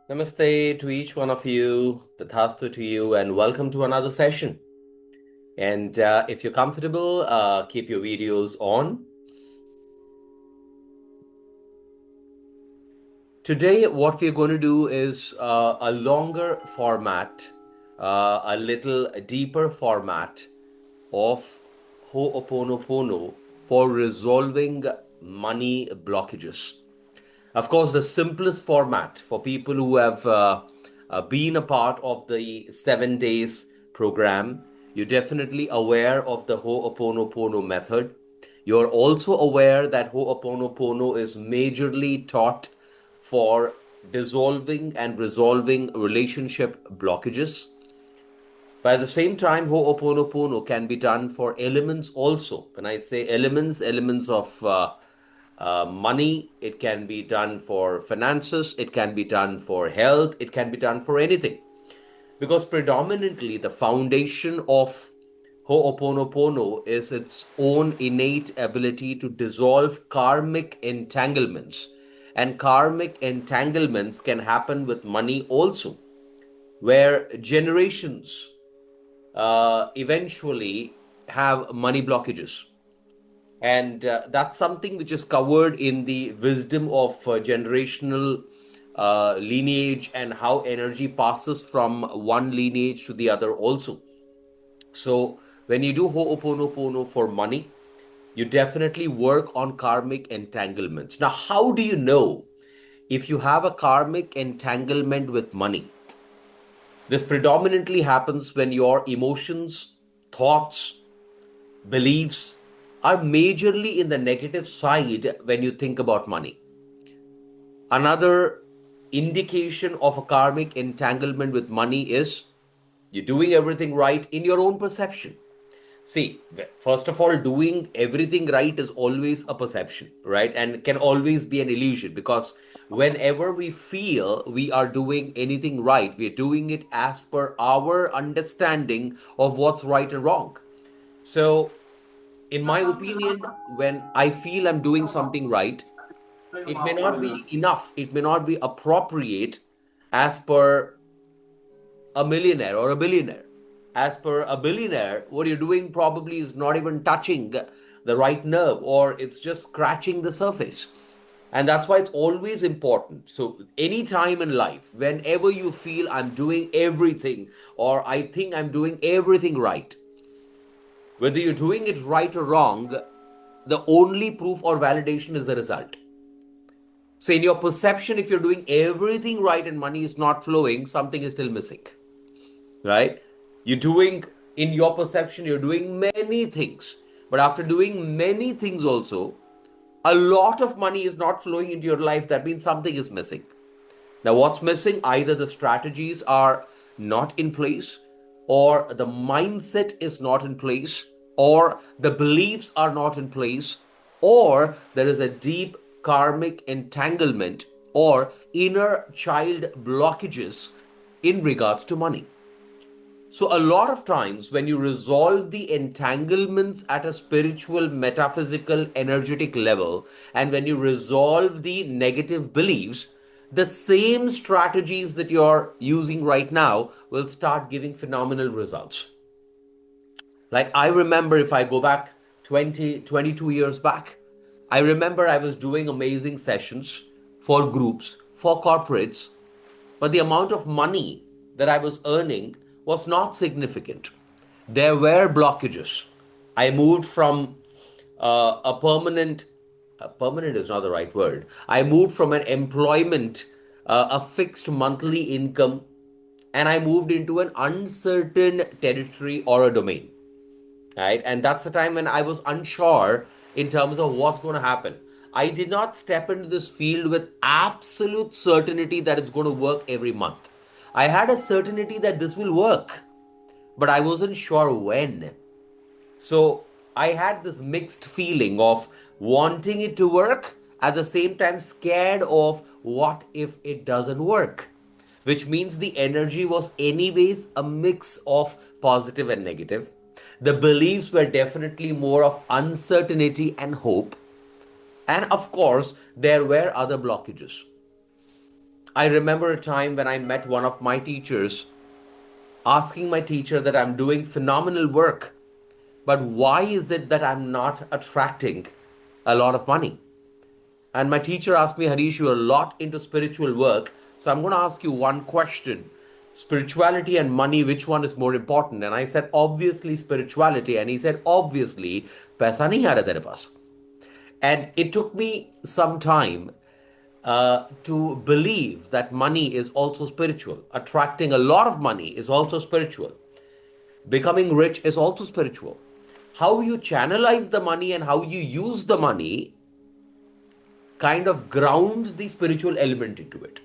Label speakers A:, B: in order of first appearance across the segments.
A: Namaste to each one of you, Tathastu to you, and welcome to another session. And if you're comfortable, keep your videos on. Today, what we're going to do is a longer format, a little deeper format of Ho'oponopono for resolving money blockages. Of course, the simplest format for people who have been a part of the 7 days program, you're definitely aware of the Ho'oponopono method. You're also aware that Ho'oponopono is majorly taught for dissolving and resolving relationship blockages. But at the same time, Ho'oponopono can be done for elements also. When I say elements, elements of money, it can be done for finances, it can be done for health, it can be done for anything. Because predominantly, the foundation of Ho'oponopono is its own innate ability to dissolve karmic entanglements. And karmic entanglements can happen with money also, where generations eventually have money blockages. And that's something which is covered in the wisdom of generational lineage and how energy passes from one lineage to the other also. So when you do Ho'oponopono for money, you definitely work on karmic entanglements. Now, how do you know if you have a karmic entanglement with money? This predominantly happens when your emotions, thoughts, beliefs are majorly in the negative side when you think about money. Another indication of a karmic entanglement with money is you're doing everything right in your own perception. See, first of all, doing everything right is always a perception, right? And can always be an illusion because whenever we feel we are doing anything right, we are doing it as per our understanding of what's right and wrong. So, in my opinion, when I feel I'm doing something right, it may not be enough, it may not be appropriate as per a millionaire or a billionaire. As per a billionaire, what you're doing probably is not even touching the right nerve or it's just scratching the surface. And that's why it's always important. So, any time in life, whenever you feel I'm doing everything or I think I'm doing everything right, whether you're doing it right or wrong, the only proof or validation is the result. So, in your perception, if you're doing everything right and money is not flowing, something is still missing, right? You're doing, in your perception, you're doing many things. But after doing many things, also, a lot of money is not flowing into your life. That means something is missing. Now, what's missing? Either the strategies are not in place, or the mindset is not in place, or the beliefs are not in place, or there is a deep karmic entanglement or inner child blockages in regards to money. So, a lot of times when you resolve the entanglements at a spiritual, metaphysical, energetic level, and when you resolve the negative beliefs, the same strategies that you're using right now will start giving phenomenal results. Like, I remember if I go back 20, 22 years back, I remember I was doing amazing sessions for groups, for corporates, but the amount of money that I was earning was not significant. There were blockages. I moved from permanent is not the right word. I moved from an employment, a fixed monthly income, and I moved into an uncertain territory or a domain, right? And that's the time when I was unsure in terms of what's going to happen. I did not step into this field with absolute certainty that it's going to work every month. I had a certainty that this will work, but I wasn't sure when. So I had this mixed feeling of wanting it to work, at the same time scared of what if it doesn't work, which means the energy was anyways a mix of positive and negative. The beliefs were definitely more of uncertainty and hope. And of course, there were other blockages. I remember a time when I met one of my teachers, asking my teacher that I'm doing phenomenal work, but why is it that I'm not attracting a lot of money? And my teacher asked me, Harish, you're a lot into spiritual work. So I'm going to ask you one question: spirituality and money, which one is more important? And I said, obviously, spirituality. And he said, obviously, paisa nahi aa raha tere paas. And it took me some time to believe that money is also spiritual. Attracting a lot of money is also spiritual. Becoming rich is also spiritual. How you channelize the money and how you use the money kind of grounds the spiritual element into it.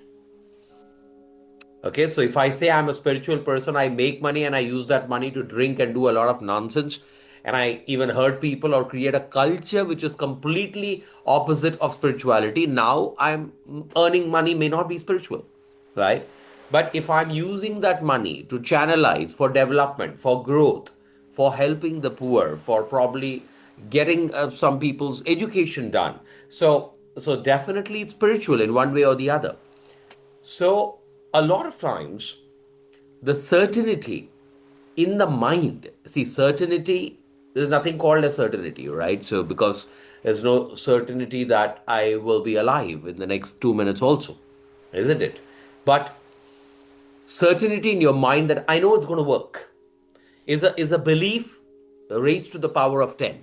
A: Okay, so if I say I'm a spiritual person, I make money and I use that money to drink and do a lot of nonsense, and I even hurt people or create a culture which is completely opposite of spirituality, now I'm earning money may not be spiritual, right? But if I'm using that money to channelize for development, for growth, for helping the poor, for probably getting some people's education done, so definitely it's spiritual in one way or the other. So, a lot of times, the certainty in the mind, see, certainty, there's nothing called a certainty, right? So, because there's no certainty that I will be alive in the next 2 minutes, also, isn't it? But certainty in your mind that I know it's going to work is a belief raised to the power of 10,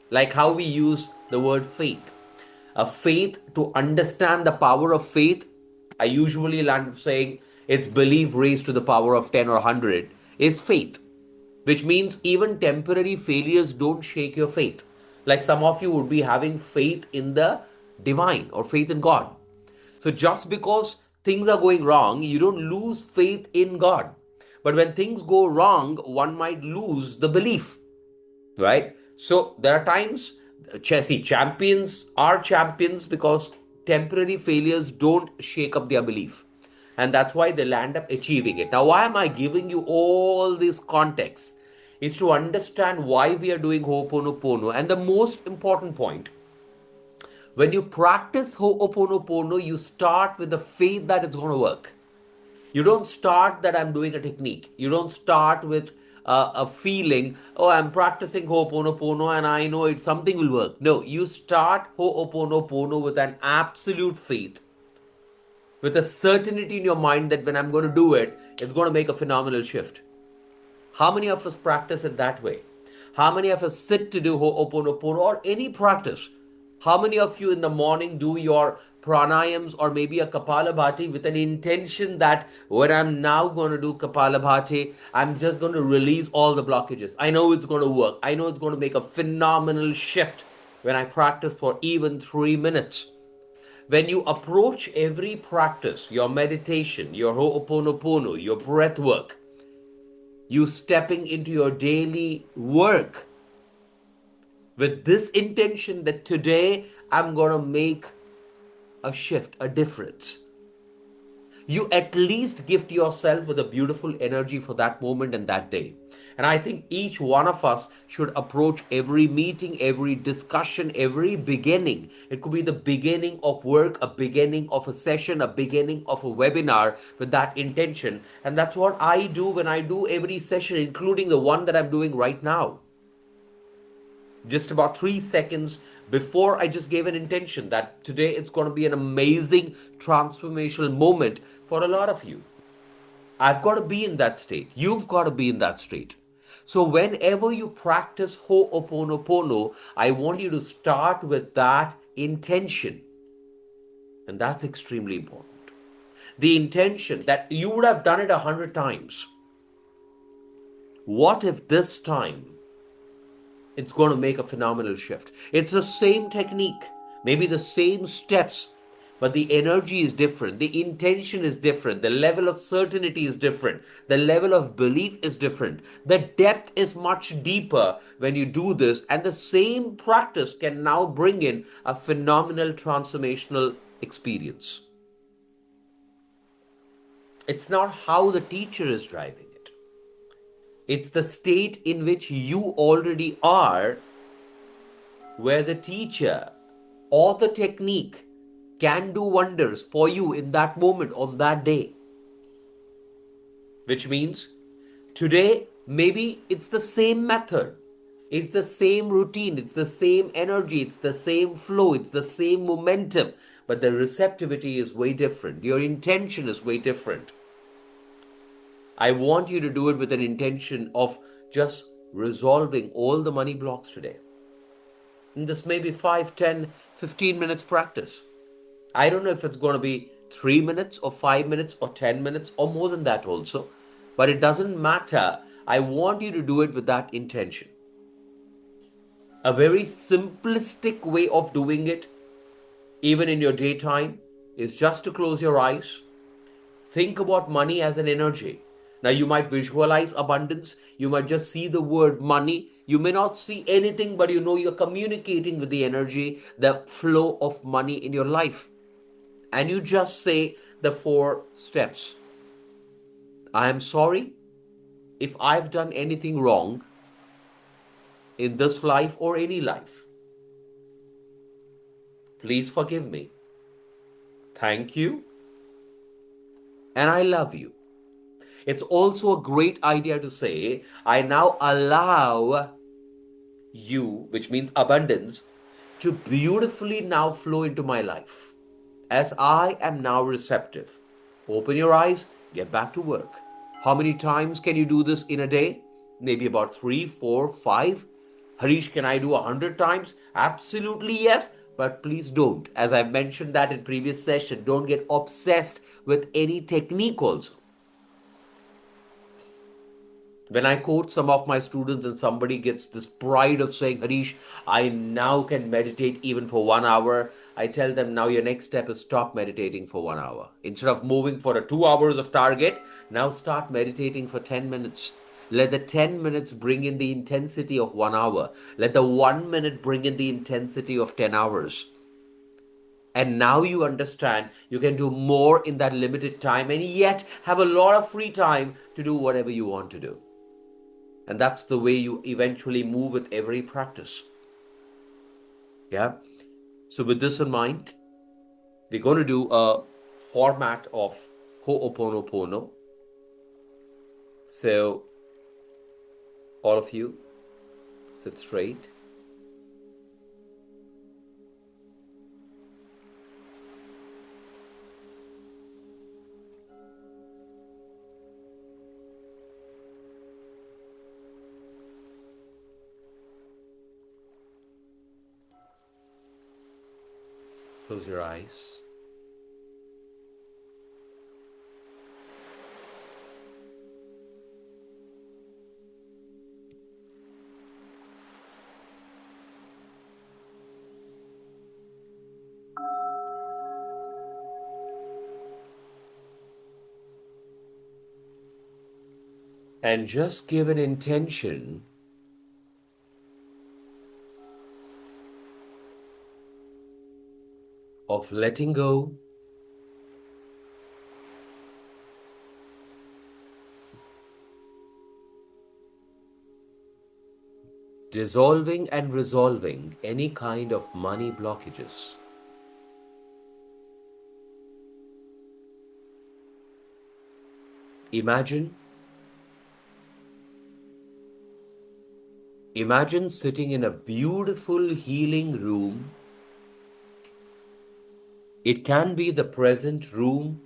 A: like how we use the word faith. A faith, to understand the power of faith, I usually land up saying it's belief raised to the power of 10 or 100 is faith, which means even temporary failures don't shake your faith. Like some of you would be having faith in the divine or faith in God. So just because things are going wrong, you don't lose faith in God. But when things go wrong, one might lose the belief, right? So there are times, Chelsea champions are champions because temporary failures don't shake up their belief. And that's why they'll end up achieving it. Now, why am I giving you all this context? Is to understand why we are doing Ho'oponopono. And the most important point, when you practice Ho'oponopono, you start with the faith that it's going to work. You don't start that I'm doing a technique. You don't start with a feeling, oh, I'm practicing Ho'oponopono and I know it something will work. No, you start Ho'oponopono with an absolute faith, with a certainty in your mind that when I'm going to do it, it's going to make a phenomenal shift. How many of us practice it that way? How many of us sit to do Ho'oponopono or any practice? How many of you in the morning do your pranayams or maybe a Kapalabhati with an intention that when I'm now going to do Kapalabhati, I'm just going to release all the blockages. I know it's going to work. I know it's going to make a phenomenal shift when I practice for even 3 minutes. When you approach every practice, your meditation, your Ho'oponopono, your breath work, you stepping into your daily work with this intention that today I'm going to make a shift, a difference. You at least gift yourself with a beautiful energy for that moment and that day. And I think each one of us should approach every meeting, every discussion, every beginning. It could be the beginning of work, a beginning of a session, a beginning of a webinar with that intention. And that's what I do when I do every session, including the one that I'm doing right now. Just about 3 seconds before, I just gave an intention that today it's going to be an amazing transformational moment for a lot of you. I've got to be in that state. You've got to be in that state. So whenever you practice Ho'oponopono, I want you to start with that intention. And that's extremely important. The intention that you would have done it 100 times. What if this time it's going to make a phenomenal shift? It's the same technique, maybe the same steps, but the energy is different. The intention is different. The level of certainty is different. The level of belief is different. The depth is much deeper when you do this, and the same practice can now bring in a phenomenal transformational experience. It's not how the teacher is driving it. It's the state in which you already are, where the teacher or the technique can do wonders for you in that moment, on that day. Which means today, maybe it's the same method, it's the same routine, it's the same energy, it's the same flow, it's the same momentum, but the receptivity is way different. Your intention is way different. I want you to do it with an intention of just resolving all the money blocks today. And this may be 5, 10, 15 minutes practice. I don't know if it's going to be 3 minutes or 5 minutes or 10 minutes or more than that also. But it doesn't matter. I want you to do it with that intention. A very simplistic way of doing it, even in your daytime, is just to close your eyes. Think about money as an energy. Now, you might visualize abundance. You might just see the word money. You may not see anything, but you know you're communicating with the energy, the flow of money in your life. And you just say the 4 steps. I am sorry if I've done anything wrong in this life or any life. Please forgive me. Thank you. And I love you. It's also a great idea to say, I now allow you, which means abundance, to beautifully now flow into my life as I am now receptive. Open your eyes, get back to work. How many times can you do this in a day? Maybe about 3, 4, 5. Harish, can I do 100 times? Absolutely yes, but please don't. As I've mentioned that in previous session, don't get obsessed with any technique also. When I quote some of my students and somebody gets this pride of saying, Harish, I now can meditate even for 1 hour, I tell them now your next step is stop meditating for 1 hour. Instead of moving for a 2 hours of target, now start meditating for 10 minutes. Let the 10 minutes bring in the intensity of 1 hour. Let the 1 minute bring in the intensity of 10 hours. And now you understand you can do more in that limited time and yet have a lot of free time to do whatever you want to do. And that's the way you eventually move with every practice. Yeah. So with this in mind, we're going to do a format of Ho'oponopono. So all of you sit straight. Close your eyes. And just give an intention of letting go, dissolving and resolving any kind of money blockages. Imagine sitting in a beautiful healing room. It can be the present room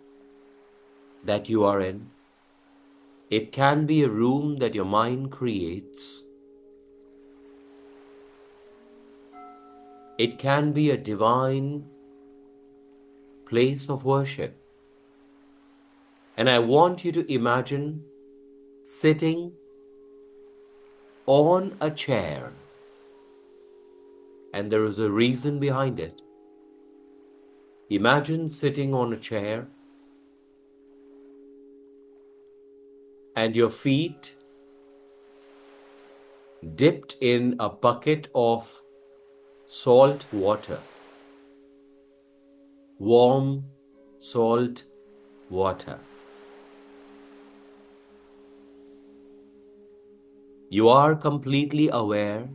A: that you are in. It can be a room that your mind creates. It can be a divine place of worship. And I want you to imagine sitting on a chair. And there is a reason behind it. Imagine sitting on a chair and your feet dipped in a bucket of salt water, warm salt water. You are completely aware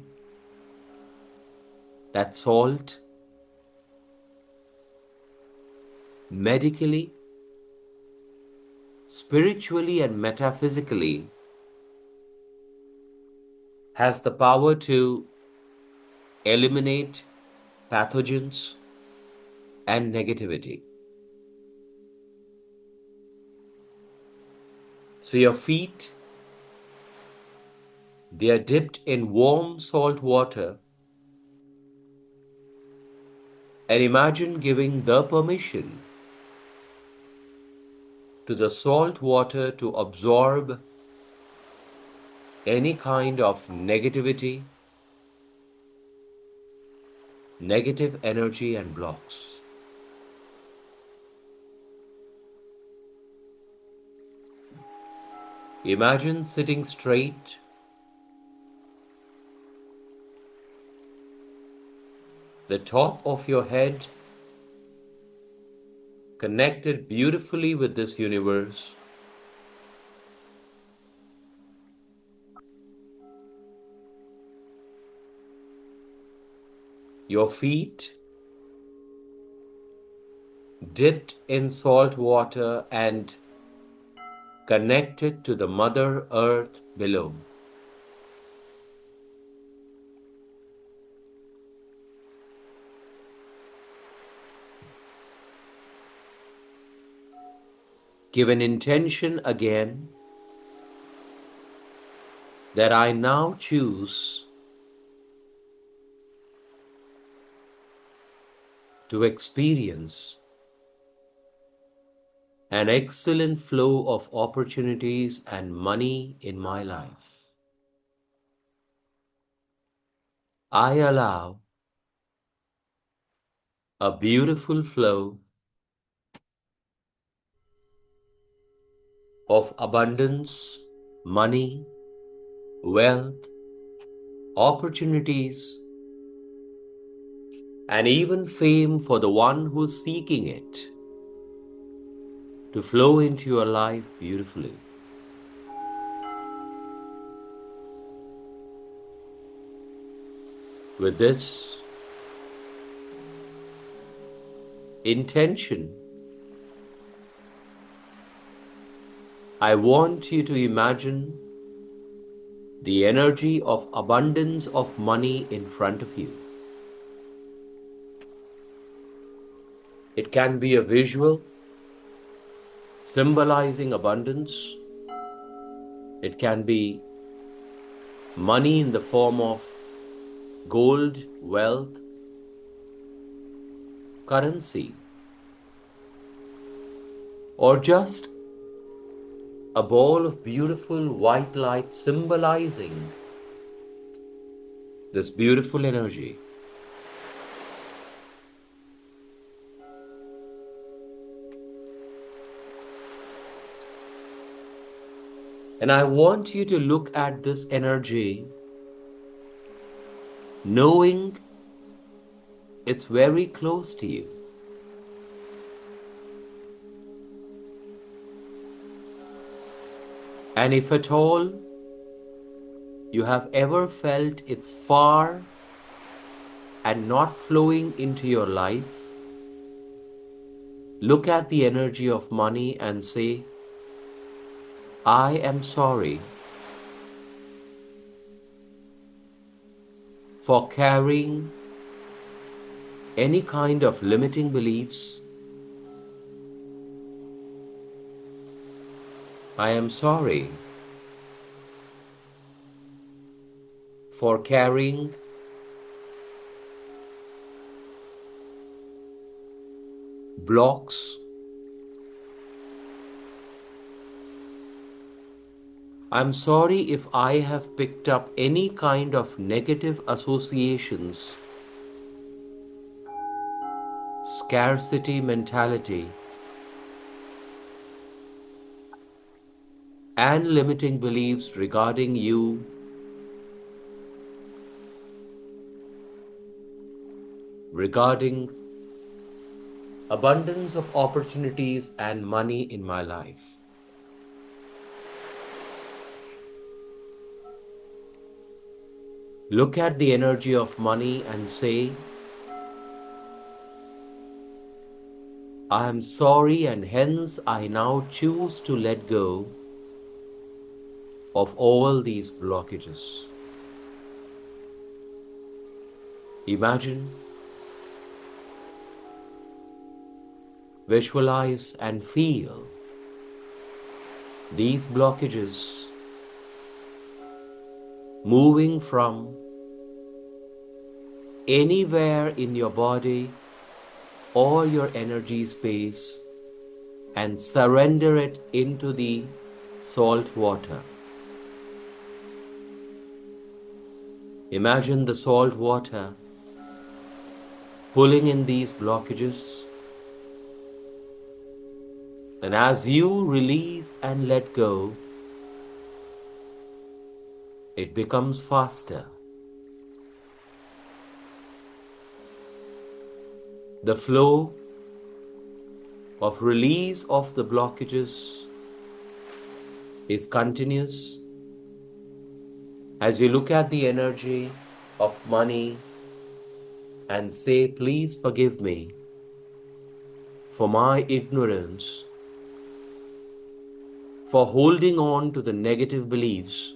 A: that salt medically, spiritually, and metaphysically, has the power to eliminate pathogens and negativity. So your feet, they are dipped in warm salt water, and imagine giving the permission to the salt water to absorb any kind of negativity, negative energy, and blocks. Imagine sitting straight, the top of your head connected beautifully with this universe. Your feet dipped in salt water and connected to the Mother Earth below. Give an intention again that I now choose to experience an excellent flow of opportunities and money in my life. I allow a beautiful flow of abundance, money, wealth, opportunities, and even fame for the one who's seeking it to flow into your life beautifully. With this intention, I want you to imagine the energy of abundance of money in front of you. It can be a visual symbolizing abundance. It can be money in the form of gold, wealth, currency, or just a ball of beautiful white light symbolizing this beautiful energy. And I want you to look at this energy knowing it's very close to you. And if at all you have ever felt it's far and not flowing into your life, look at the energy of money and say, I am sorry for carrying any kind of limiting beliefs. I am sorry for carrying blocks. I'm sorry if I have picked up any kind of negative associations, scarcity mentality, and limiting beliefs regarding you, regarding abundance of opportunities and money in my life. Look at the energy of money and say, I am sorry, and hence I now choose to let go of all these blockages. Imagine, visualize, and feel these blockages moving from anywhere in your body or your energy space and surrender it into the salt water. Imagine the salt water pulling in these blockages, and as you release and let go, it becomes faster. The flow of release of the blockages is continuous as you look at the energy of money and say, please forgive me for my ignorance, for holding on to the negative beliefs,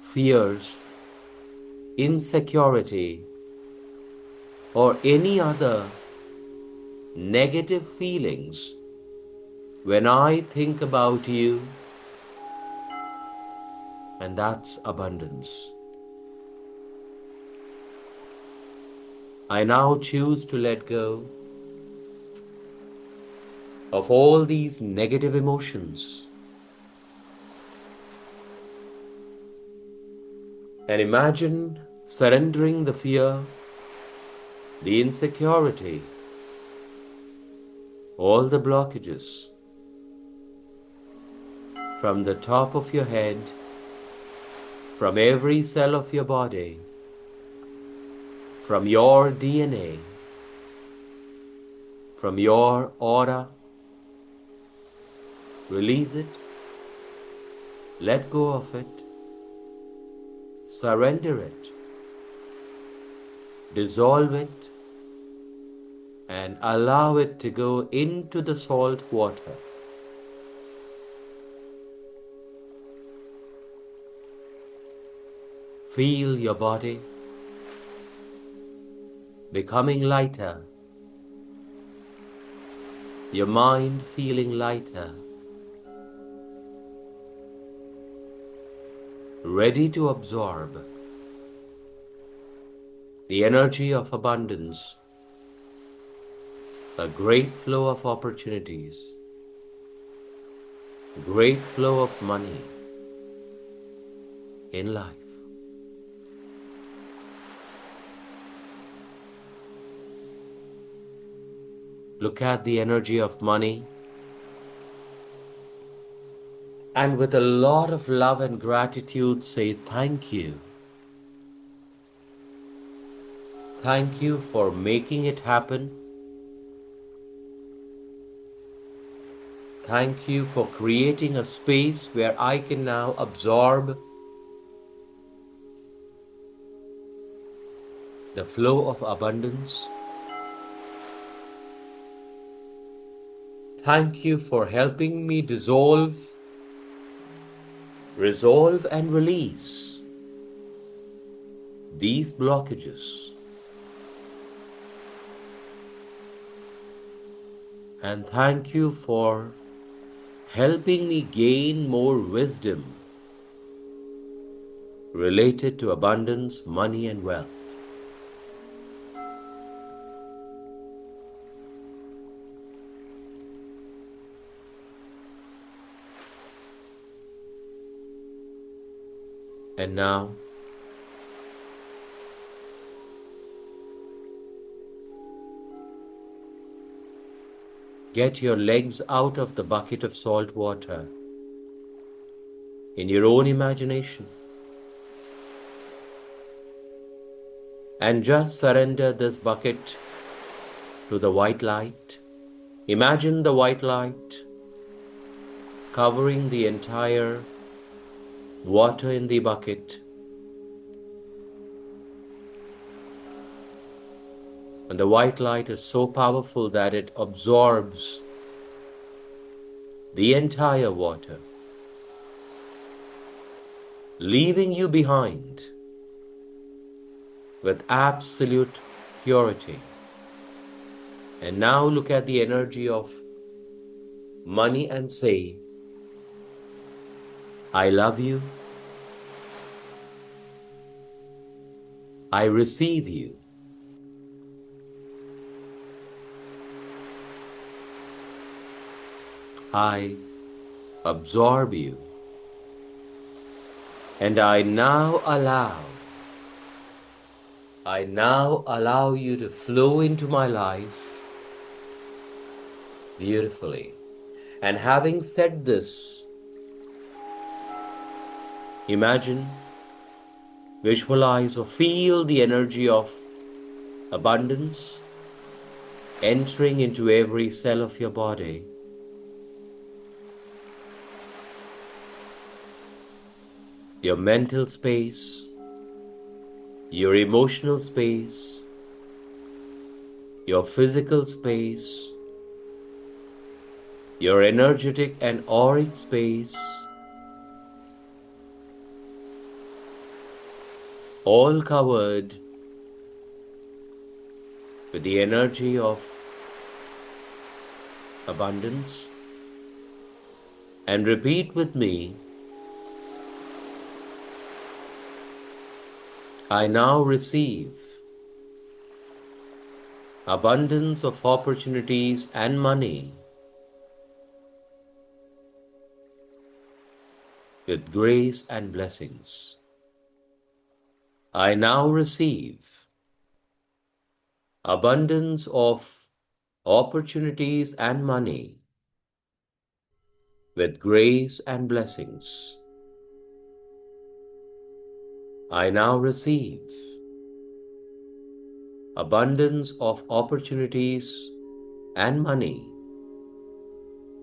A: fears, insecurity, or any other negative feelings when I think about you, and that's abundance. I now choose to let go of all these negative emotions and imagine surrendering the fear, the insecurity, all the blockages from the top of your head, from every cell of your body, from your DNA, from your aura. Release it, let go of it, surrender it, dissolve it, and allow it to go into the salt water. Feel your body becoming lighter, your mind feeling lighter, ready to absorb the energy of abundance, a great flow of opportunities, great flow of money in life. Look at the energy of money and with a lot of love and gratitude say thank you. Thank you for making it happen. Thank you for creating a space where I can now absorb the flow of abundance. Thank you for helping me dissolve, resolve, and release these blockages. And thank you for helping me gain more wisdom related to abundance, money, and wealth. And now, get your legs out of the bucket of salt water in your own imagination and just surrender this bucket to the white light. Imagine the white light covering the entire water in the bucket. And the white light is so powerful that it absorbs the entire water, leaving you behind with absolute purity. And now look at the energy of money and say, I love you, I receive you, I absorb you, and I now allow you to flow into my life beautifully. And having said this, imagine, visualize, or feel the energy of abundance entering into every cell of your body. Your mental space, your emotional space, your physical space, your energetic and auric space, all covered with the energy of abundance. And repeat with me, I now receive abundance of opportunities and money with grace and blessings. I now receive abundance of opportunities and money with grace and blessings. I now receive abundance of opportunities and money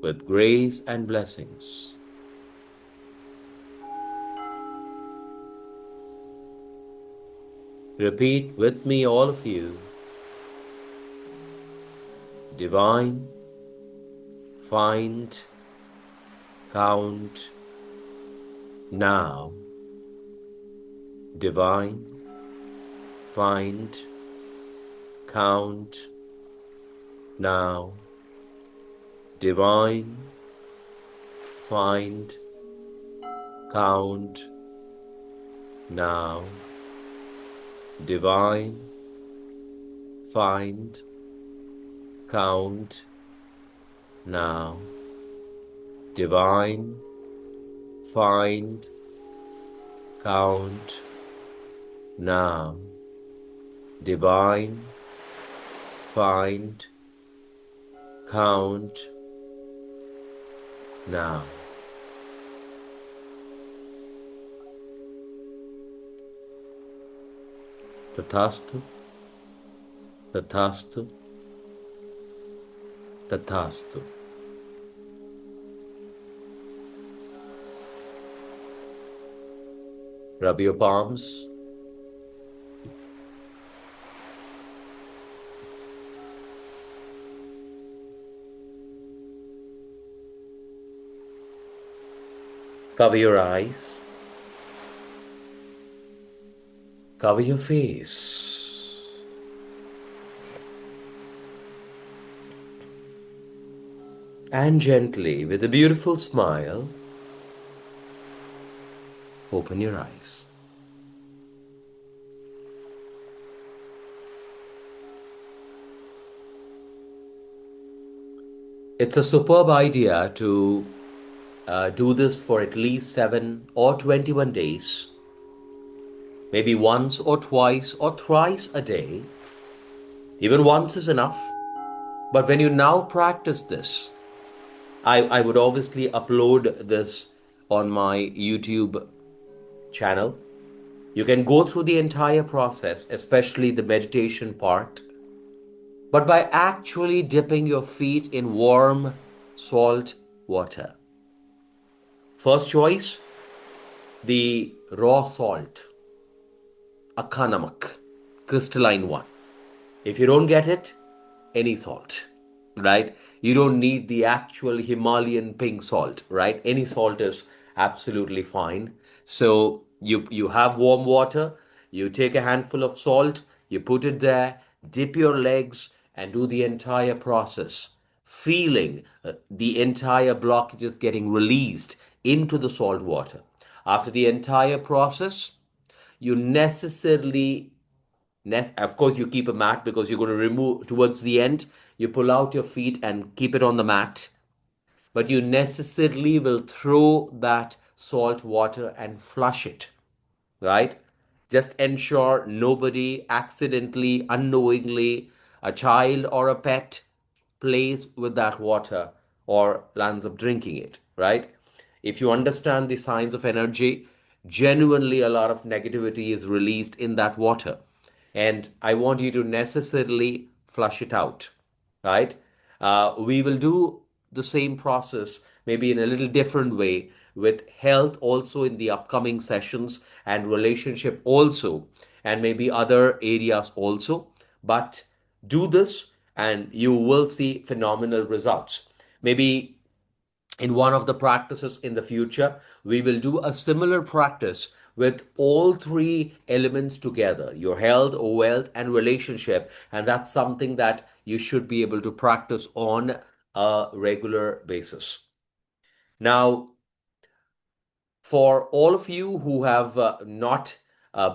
A: with grace and blessings. Repeat with me, all of you. Divine, find, count, now. Divine, find, count, now. Divine, find, count, now. Divine, find, count, now. Divine, find, count, now. Divine, find, count, now. Tathastu, tathastu, tathastu. Rub your palms. Cover your eyes. Cover your face. And gently, with a beautiful smile, open your eyes. It's a superb idea to do this for at least 7 or 21 days, maybe once or twice or thrice a day. Even once is enough. But when you now practice this, I would obviously upload this on my YouTube channel. You can go through the entire process, especially the meditation part, but by actually dipping your feet in warm salt water. First choice, the raw salt, akha namak, crystalline one. If you don't get it, any salt, right? You don't need the actual Himalayan pink salt, right? Any salt is absolutely fine. So you have warm water, you take a handful of salt, you put it there, dip your legs, and do the entire process, feeling the entire block just getting released into the salt water. After the entire process, you necessarily of course, you keep a mat because you're going to remove towards the end. You pull out your feet and keep it on the mat, but you necessarily will throw that salt water and flush it, right? Just ensure nobody accidentally, unknowingly, a child or a pet plays with that water or lands up drinking it, right? If you understand the signs of energy, genuinely a lot of negativity is released in that water. And I want you to necessarily flush it out, right? We will do the same process, maybe in a little different way, with health also in the upcoming sessions, and relationship also, and maybe other areas also. But do this and you will see phenomenal results. Maybe in one of the practices in the future, we will do a similar practice with all three elements together: your health, wealth, and relationship. And that's something that you should be able to practice on a regular basis. Now, for all of you who have not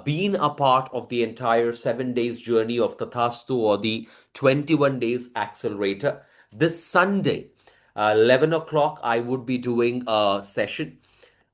A: been a part of the entire 7 days journey of Tathastu, or the 21 days accelerator, this Sunday, 11 o'clock, I would be doing a session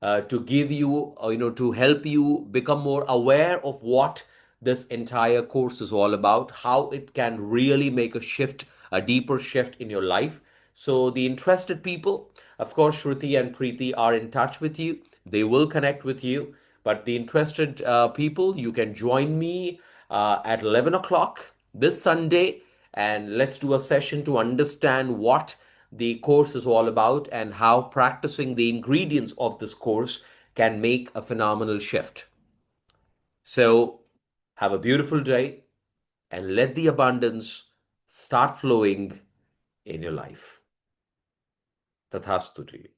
A: to give you, to help you become more aware of what this entire course is all about, how it can really make a shift, a deeper shift in your life. So, the interested people, of course, Shruti and Preeti are in touch with you. They will connect with you. But the interested people, you can join me at 11 o'clock this Sunday, and let's do a session to understand what the course is all about and how practicing the ingredients of this course can make a phenomenal shift. So, have a beautiful day and let the abundance start flowing in your life. Tathastu to you.